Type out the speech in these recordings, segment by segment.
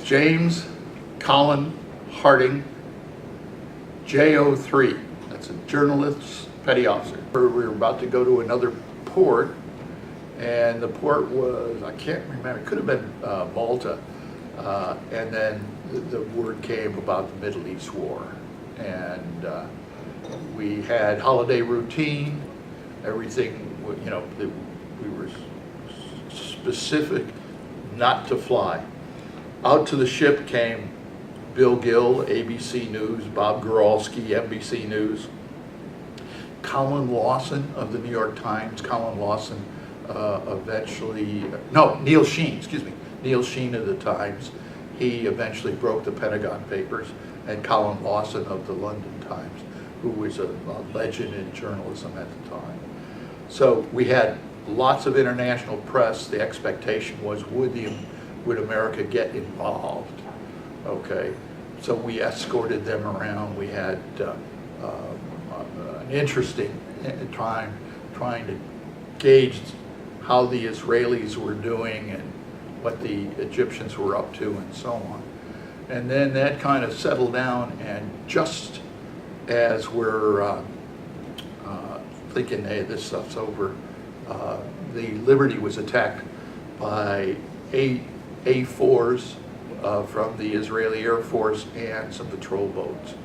James Colin Harding, JO3. That's a journalist, petty officer. We were about to go to another port, and the port was, I can't remember, it could have been Malta. And then the word came about the Middle East War. And we had holiday routine, everything, you know, we were specific not to fly. Out to the ship came Bill Gill, ABC News, Bob Goralski, NBC News, Colin Lawson of the New York Times. Colin Lawson Neil Sheen, excuse me, Neil Sheen of the Times. He eventually broke the Pentagon Papers, and Colin Lawson of the London Times, who was a legend in journalism at the time. So we had lots of international press. The expectation was, would America get involved? Okay, so we escorted them around. We had an interesting time trying to gauge how the Israelis were doing and what the Egyptians were up to and so on. And then that kind of settled down, and just as we're thinking, hey, this stuff's over, the Liberty was attacked by A4s from the Israeli Air Force and some patrol boats.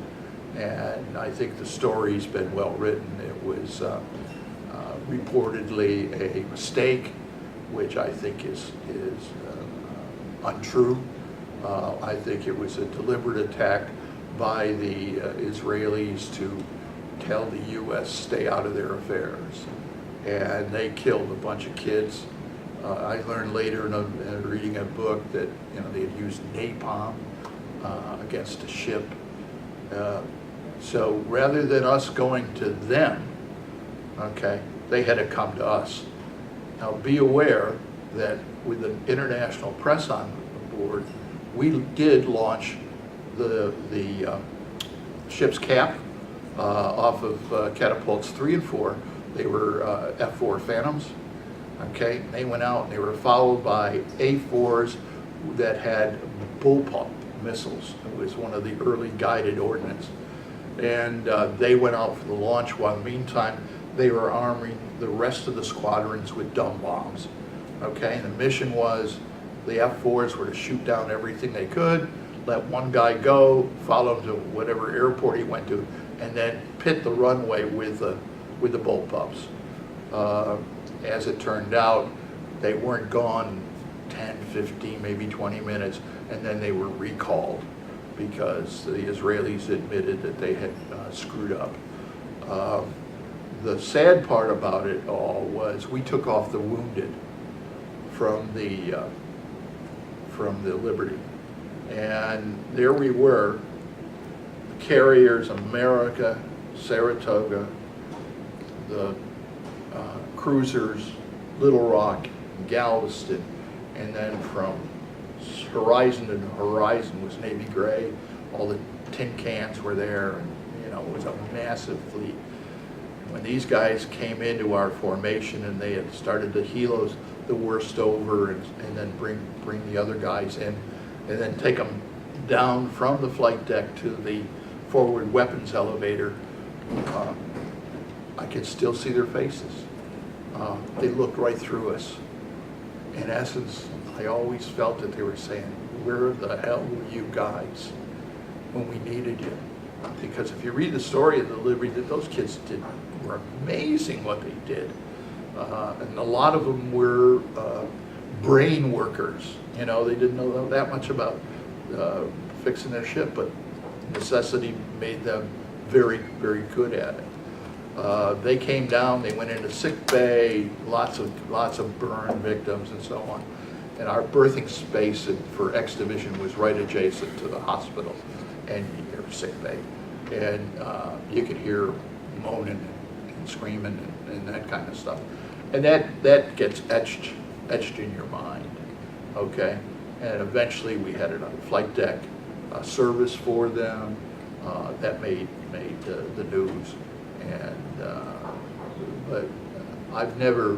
And I think the story's been well written. It was reportedly a mistake, which I think is untrue. I think it was a deliberate attack by the Israelis to tell the U.S. stay out of their affairs. And they killed a bunch of kids. I learned later in reading a book that, you know, they had used napalm against a ship. So rather than us going to them, okay, they had to come to us. Now be aware that with the international press on board, we did launch the ship's cap off of catapults 3 and 4. They were F-4 Phantoms. Okay, they went out and they were followed by A4s that had bullpup missiles. It was one of the early guided ordnance. And they went out for the launch, while in the meantime, they were arming the rest of the squadrons with dumb bombs. Okay, and the mission was, the F4s were to shoot down everything they could, let one guy go, follow him to whatever airport he went to, and then pit the runway with the bullpups. As it turned out, they weren't gone 10, 15, maybe 20 minutes, and then they were recalled because the Israelis admitted that they had screwed up. The sad part about it all was we took off the wounded from the Liberty, and there we were, carriers America, Saratoga, the cruisers Little Rock, Galveston, and then from horizon to horizon was Navy Gray. All the tin cans were there, and you know, it was a massive fleet. When these guys came into our formation and they had started to helos the worst over, and then bring the other guys in, and then take them down from the flight deck to the forward weapons elevator, I could still see their faces. They looked right through us. In essence, I always felt that they were saying, where the hell were you guys when we needed you? Because if you read the story of the Liberty, that those kids were amazing what they did. And a lot of them were brain workers. You know, they didn't know that much about fixing their ship, but necessity made them very, very good at it. They came down, they went into sick bay, lots of burn victims and so on. And our berthing space for X Division was right adjacent to the hospital and your sick bay. And you could hear moaning and screaming and that kind of stuff. And that gets etched in your mind, okay? And eventually we had it on the flight deck service for them that made the news. And but I've never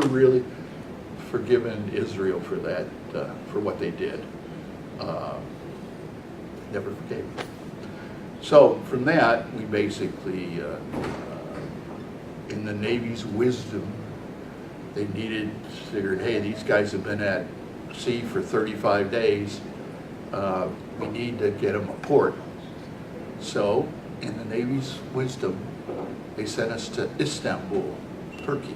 really forgiven Israel for that, for what they did. never forgave them. So from that, we basically, in the Navy's wisdom, they figured, hey, these guys have been at sea for 35 days. We need to get them a port. So in the Navy's wisdom, they sent us to Istanbul, Turkey.